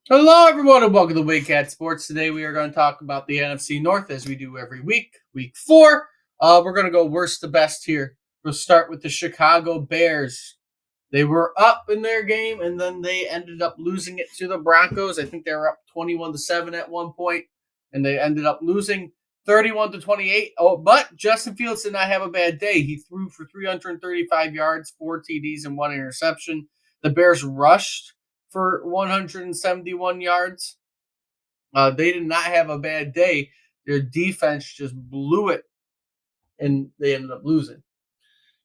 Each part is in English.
Hello, everyone, and welcome to Wake Cat Sports. Today, we are going to talk about the NFC North as we do every week. Week 4, we're going to go worst to best here. We'll start with the Chicago Bears. They were up in their game, and then they ended up losing it to the Broncos. I think they were up 21-7 at one point, and they ended up losing 31-28. Oh, but Justin Fields did not have a bad day. He threw for 335 yards, 4 TDs, and 1 interception. The Bears rushed for 171 yards. They did not have a bad day. Their defense just blew it, and they ended up losing.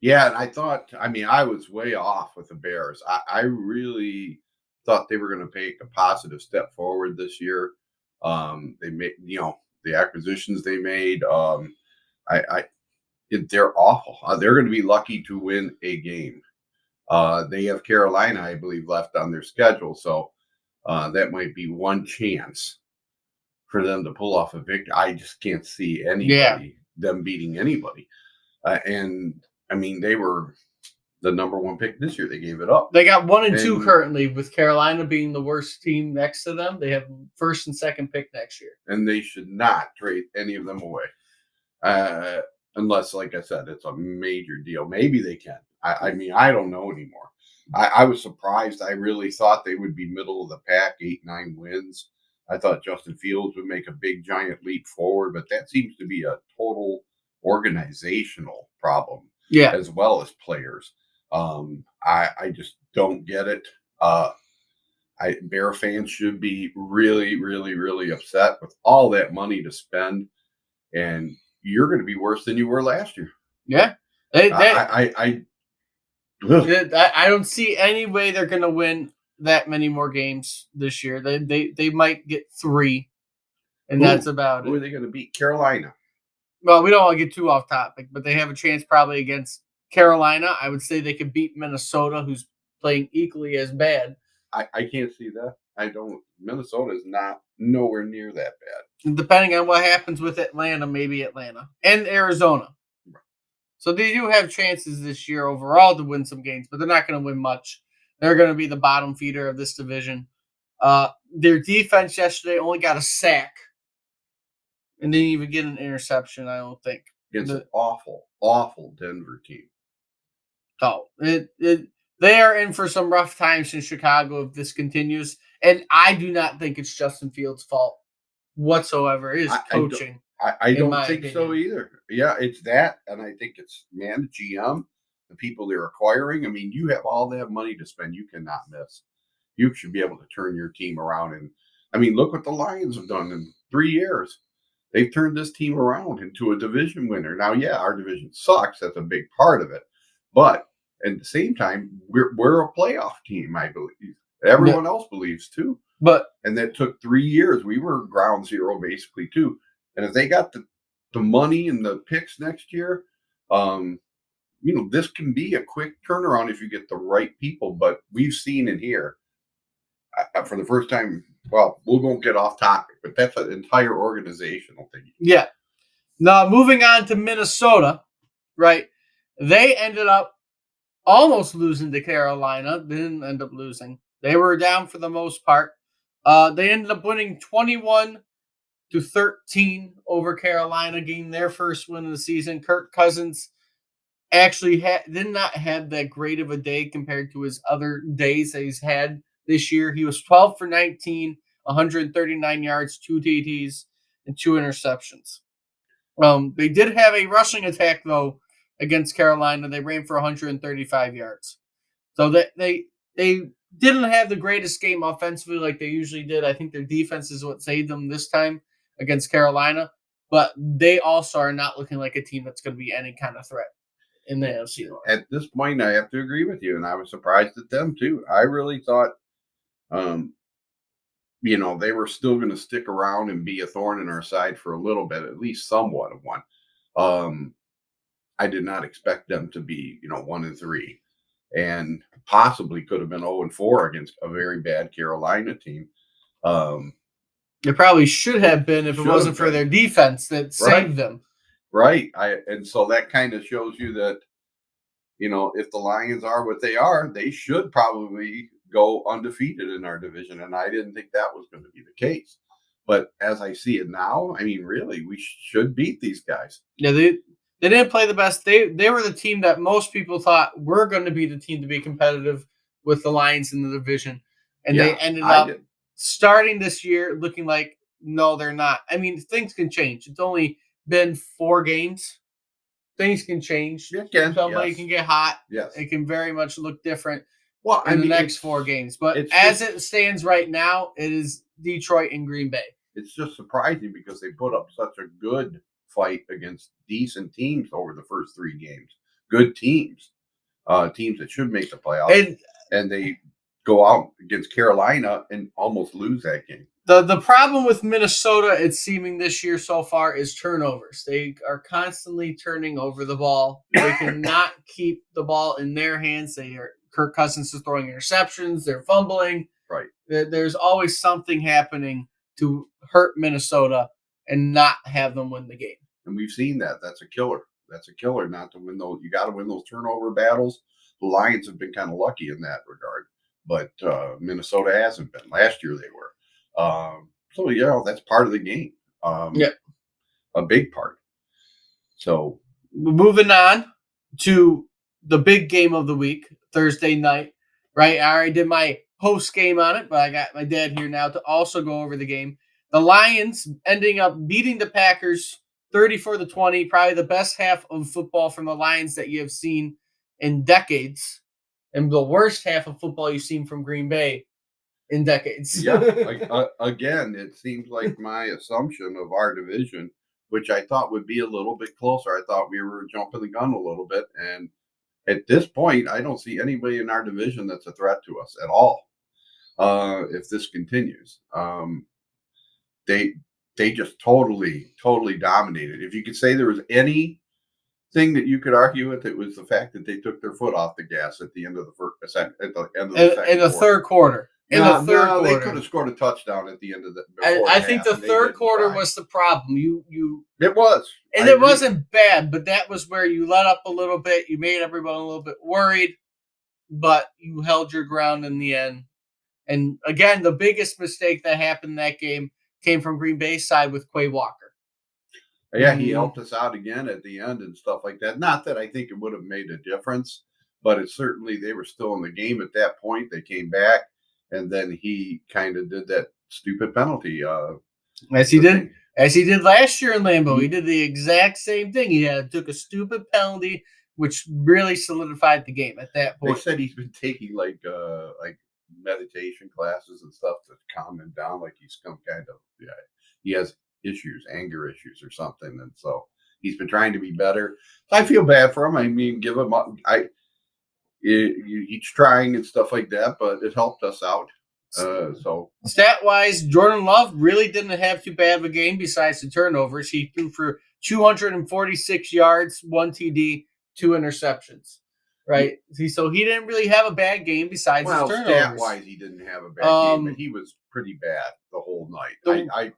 Yeah, and I was way off with the Bears. I really thought they were going to take a positive step forward this year. They made, the acquisitions they made. I they're awful. They're going to be lucky to win a game. They have Carolina, I believe, left on their schedule, so that might be one chance for them to pull off a victory. I just can't see them beating anybody. And I mean, they were the number one pick this year. They gave it up. They got 1 and 2 currently, with Carolina being the worst team next to them. They have first and second pick next year. And they should not trade any of them away. Unless, like I said, it's a major deal. Maybe they can. I mean, I don't know anymore. I was surprised. I really thought they would be middle of the pack, 8-9 wins. I thought Justin Fields would make a big, giant leap forward, but that seems to be a total organizational problem, as well as players. I just don't get it. Bear fans should be really, really, really upset with all that money to spend, and you're going to be worse than you were last year. Yeah, I don't see any way they're going to win that many more games this year. They might get 3, and that's about it. Who are they going to beat? Carolina. Well, we don't want to get too off topic, but they have a chance probably against Carolina. I would say they could beat Minnesota, who's playing equally as bad. I can't see that. I don't. Minnesota is not nowhere near that bad. Depending on what happens with Atlanta, maybe Atlanta and Arizona. So they do have chances this year overall to win some games, but they're not going to win much. They're going to be the bottom feeder of this division. Their defense yesterday only got a sack and didn't even get an interception, I don't think. Against an awful, awful Denver team. Oh, they are in for some rough times in Chicago if this continues. And I do not think it's Justin Fields' fault whatsoever. It is coaching. I don't think so either. Yeah, it's that. And I think it's, the GM, the people they're acquiring. I mean, you have all that money to spend. You cannot miss. You should be able to turn your team around. And, I mean, look what the Lions have done in 3 years. They've turned this team around into a division winner. Now, yeah, our division sucks. That's a big part of it. But at the same time, we're a playoff team, I believe. Everyone else believes too. And that took 3 years. We were ground zero basically too. And if they got the money and the picks next year, this can be a quick turnaround if you get the right people. But we've seen it here for the first time. Well, we won't get off topic, but that's an entire organizational thing. Yeah. Now, moving on to Minnesota, right? They ended up almost losing to Carolina. They didn't end up losing. They were down for the most part. They ended up winning 21-13 over Carolina, getting their first win of the season. Kirk Cousins actually did not have that great of a day compared to his other days that he's had this year. He was 12 for 19, 139 yards, 2 TDs, and 2 interceptions. They did have a rushing attack, though, against Carolina. They ran for 135 yards. So they didn't have the greatest game offensively like they usually did. I think their defense is what saved them this time against Carolina. But they also are not looking like a team that's going to be any kind of threat in the NFC North. At this point, I have to agree with you, and I was surprised at them too. I really thought, they were still going to stick around and be a thorn in our side for a little bit, at least somewhat of one. I did not expect them to be, 1-3, and possibly could have been 0-4 against a very bad Carolina team. They probably should have been if it wasn't for their defense that saved them. Right. And so that kind of shows you that, if the Lions are what they are, they should probably go undefeated in our division, and I didn't think that was going to be the case. But as I see it now, I mean, really, we should beat these guys. Yeah, they didn't play the best. They were the team that most people thought were going to be the team to be competitive with the Lions in the division, and they Yeah, ended I up did. starting this year looking like no, they're not. I mean, things can change. It's only been 4 games. Things can change. Again, Somebody yes, can get hot. yes. It can very much look different Well, I in the mean, next 4 games. But it's as just it stands right now, it is Detroit and Green Bay. it's just surprising because they put up such a good fight against decent teams over the first 3 games. Good teams, teams that should make the playoffs, and they go out against Carolina and almost lose that game. The problem with Minnesota, it's seeming this year so far, is turnovers. They are constantly turning over the ball. They cannot keep the ball in their hands. Kirk Cousins is throwing interceptions. They're fumbling. Right. There's always something happening to hurt Minnesota and not have them win the game. And we've seen that. That's a killer. That's a killer. Not to win those. You got to win those turnover battles. The Lions have been kind of lucky in that regard, but Minnesota hasn't been. Last year they were. So that's part of the game. Yeah, a big part. So moving on to the big game of the week, Thursday night. Right, I already did my post game on it, but I got my dad here now to also go over the game. The Lions ending up beating the Packers 34-20, probably the best half of football from the Lions that you have seen in decades, and the worst half of football you've seen from Green Bay in decades. yeah, again, it seems like my assumption of our division, which I thought would be a little bit closer. I thought we were jumping the gun a little bit, and at this point, I don't see anybody in our division that's a threat to us at all. If this continues, they just totally dominated. If you could say there was anything that you could argue with, it was the fact that they took their foot off the gas at the end of the first, at the end of the second in the third quarter. They could have scored a touchdown at the end of the. I think the third quarter was the problem. It was, and it wasn't bad, but that was where you let up a little bit. You made everyone a little bit worried, but you held your ground in the end. And again, the biggest mistake that happened in that game came from Green Bay's side with Quay Walker. Yeah, he helped us out again at the end and stuff like that. Not that I think it would have made a difference, but it certainly, they were still in the game at that point. They came back, and then he kind of did that stupid penalty. As he did last year in Lambeau. He did the exact same thing. He took a stupid penalty, which really solidified the game at that point. They said he's been taking like meditation classes and stuff to calm him down, like he's some kind of he has issues, anger issues or something, and so he's been trying to be better. I feel bad for him. I mean, give him up. He's trying and stuff like that, but it helped us out. So stat wise, Jordan Love really didn't have too bad of a game besides the turnovers. He threw for 246 yards, 1 TD, 2 interceptions. Right, so he didn't really have a bad game besides his turnovers. Stat wise, he didn't have a bad game, but he was pretty bad the whole night.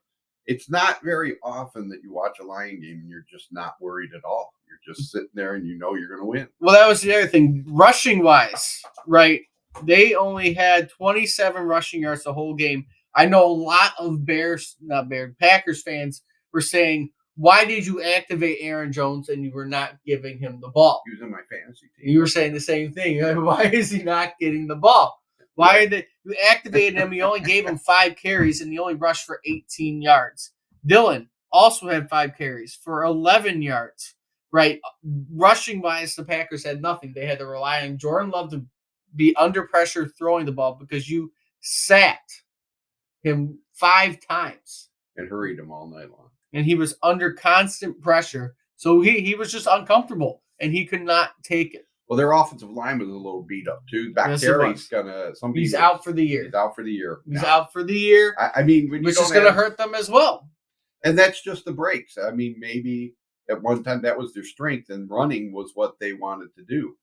It's not very often that you watch a Lion game and you're just not worried at all. You're just sitting there and you know you're going to win. Well, that was the other thing. Rushing wise, right? They only had 27 rushing yards the whole game. I know a lot of Packers fans were saying, why did you activate Aaron Jones and you were not giving him the ball? He was in my fantasy team. You were saying the same thing. Why is he not getting the ball? Why did you activated him? You only gave him 5 carries and he only rushed for 18 yards. Dylan also had 5 carries for 11 yards. Right, rushing wise, the Packers had nothing. They had to rely on Jordan Love to be under pressure throwing the ball because you sat him 5 times and hurried him all night long. And he was under constant pressure, so he was just uncomfortable and he could not take it. Well, their offensive line was a little beat up too. He's out for the year. He's out for the year. He's out for the year. I mean, which is going to hurt them as well. And that's just the breaks. I mean, maybe at one time that was their strength, and running was what they wanted to do.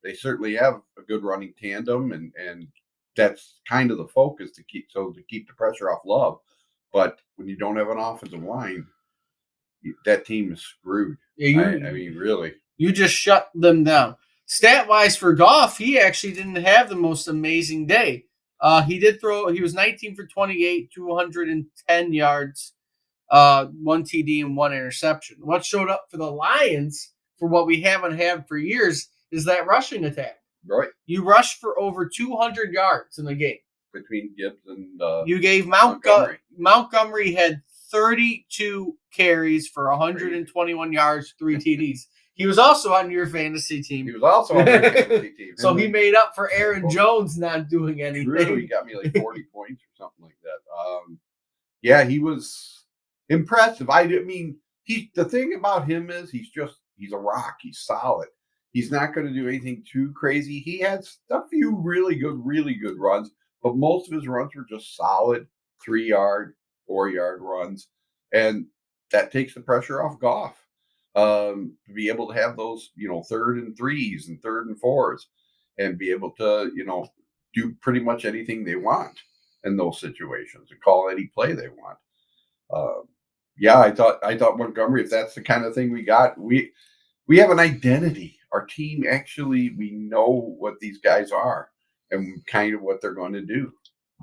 They certainly have a good running tandem, and that's kind of the focus to keep the pressure off Love. But when you don't have an offensive line, that team is screwed. Yeah, I mean, really. You just shut them down. Stat-wise for Goff, he actually didn't have the most amazing day. He did throw. He was 19 for 28, 210 yards, one TD and one interception. What showed up for the Lions, for what we haven't had for years, is that rushing attack. Right. You rushed for over 200 yards in the game. Between Gibbs and you gave Montgomery had 32 carries for 121 yards, 3 TDs. He was also on your fantasy team. He was also on my fantasy team. So he made up for Aaron Jones not doing anything. True, he got me like 40 points or something like that. Yeah, he was impressive. I mean, the thing about him is he's a rock. He's solid. He's not going to do anything too crazy. He had a few really good runs, but most of his runs were just solid 3-yard, 4-yard runs, and that takes the pressure off Goff. To be able to have those, 3rd and 3s and 3rd and 4s, and be able to, do pretty much anything they want in those situations and call any play they want. Yeah, I thought Montgomery, if that's the kind of thing we got, we have an identity. Our team actually, we know what these guys are and kind of what they're going to do.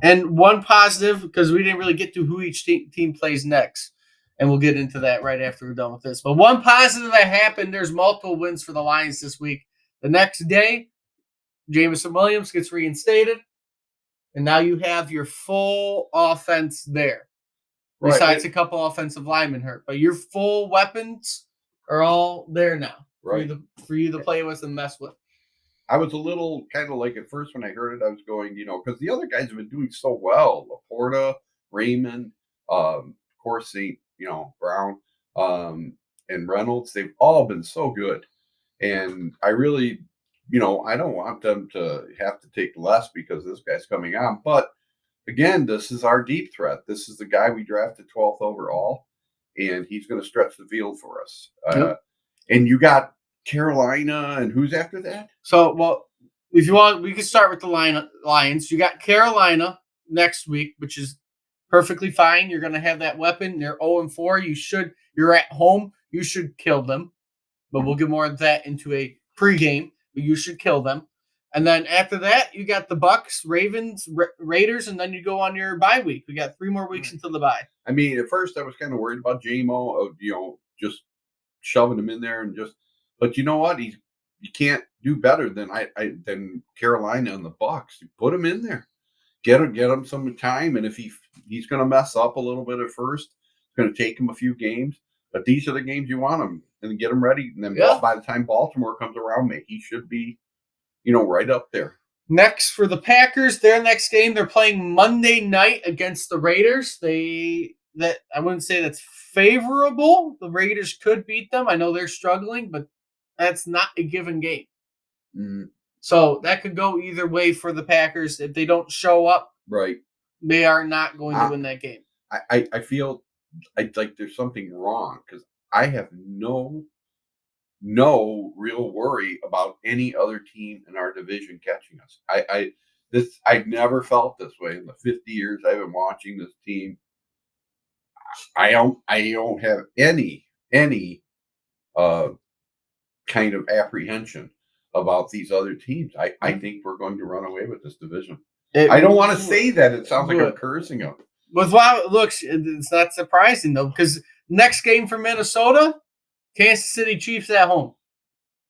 And one positive, because we didn't really get to who each team plays next. And we'll get into that right after we're done with this. But one positive that happened, there's multiple wins for the Lions this week. The next day, Jameson Williams gets reinstated. And now you have your full offense there. Right. Besides a couple offensive linemen hurt. But your full weapons are all there now. Right. For you to play with and mess with. I was a little kind of like, at first when I heard it, I was going, because the other guys have been doing so well. Laporta, Raymond, of course, Brown, and Reynolds, they've all been so good. And I really, I don't want them to have to take less because this guy's coming on. But again, this is our deep threat. This is the guy we drafted 12th overall, and he's going to stretch the field for us. Yep. And you got Carolina, and who's after that? So, well, if you want, we can start with the Lions. You got Carolina next week, which is perfectly fine. You're going to have that weapon. They're 0-4. You're at home. You should kill them. But we'll get more of that into a pregame. But you should kill them. And then after that, you got the Bucks, Ravens, Raiders, and then you go on your bye week. We got 3 more weeks until the bye. I mean, at first I was kind of worried about JMO, just shoving him in there and just. But you know what? You can't do better than Carolina and the Bucks. You put him in there. Get him some time, and if he's going to mess up a little bit at first, it's going to take him a few games. But these are the games you want him, and get him ready. And then by the time Baltimore comes around, he should be, right up there. Next for the Packers, their next game, they're playing Monday night against the Raiders. I wouldn't say that's favorable. The Raiders could beat them. I know they're struggling, but that's not a given game. Mm-hmm. So that could go either way for the Packers. If they don't show up, right, they are not going to win that game. I feel like there's something wrong because I have no real worry about any other team in our division catching us. I've never felt this way in the 50 years I've been watching this team. I don't have any kind of apprehension about these other teams. I think we're going to run away with this division. I don't want to say that. It sounds like I'm cursing them. With how it looks, it's not surprising, though, because next game for Minnesota, Kansas City Chiefs at home.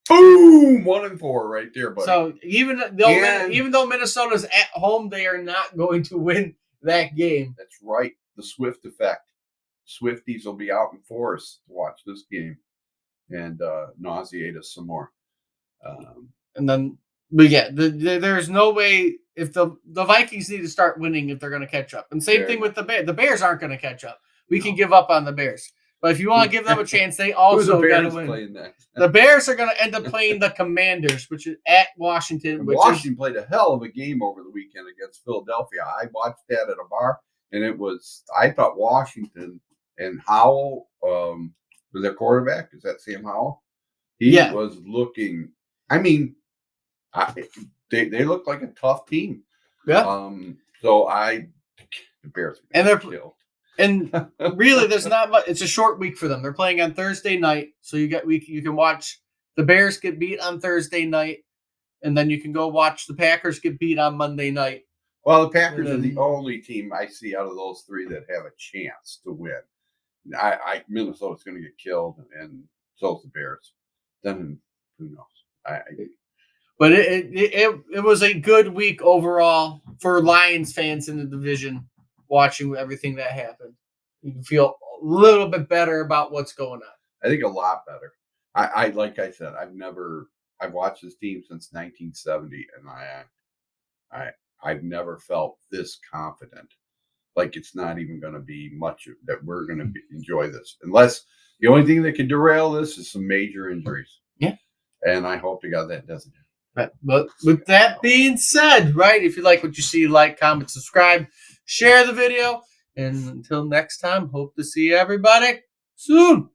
Boom! 1-4 right there, buddy. So even though Minnesota's at home, they are not going to win that game. That's right. The Swift effect. Swifties will be out in force to watch this game and nauseate us some more. And then, but yeah, there's no way if the Vikings need to start winning if they're going to catch up. And same thing with the Bears. The Bears aren't going to catch up. We can give up on the Bears. But if you want to give them a chance, they also got to win. The Bears are going to end up playing the Commanders, which is at Washington. Washington played a hell of a game over the weekend against Philadelphia. I watched that at a bar, and I thought Washington and Howell was their quarterback. Is that Sam Howell? He was looking. I mean, they look like a tough team. Yeah. So the Bears and they're killed. And really, there's not much. It's a short week for them. They're playing on Thursday night, so you can watch the Bears get beat on Thursday night, and then you can go watch the Packers get beat on Monday night. Well, the Packers are then- the only team I see out of those three that have a chance to win. Minnesota's going to get killed, and so's the Bears. Then who knows? But it was a good week overall for Lions fans in the division. Watching everything that happened, you can feel a little bit better about what's going on. I think a lot better. I like I said, I've watched this team since 1970, and I've never felt this confident. Like it's not even going to be much that we're going to enjoy this, unless the only thing that could derail this is some major injuries. Yeah, and I hope to God that doesn't happen. But with that being said, right, if you like what you see, like, comment, subscribe, share the video. And until next time, hope to see everybody soon.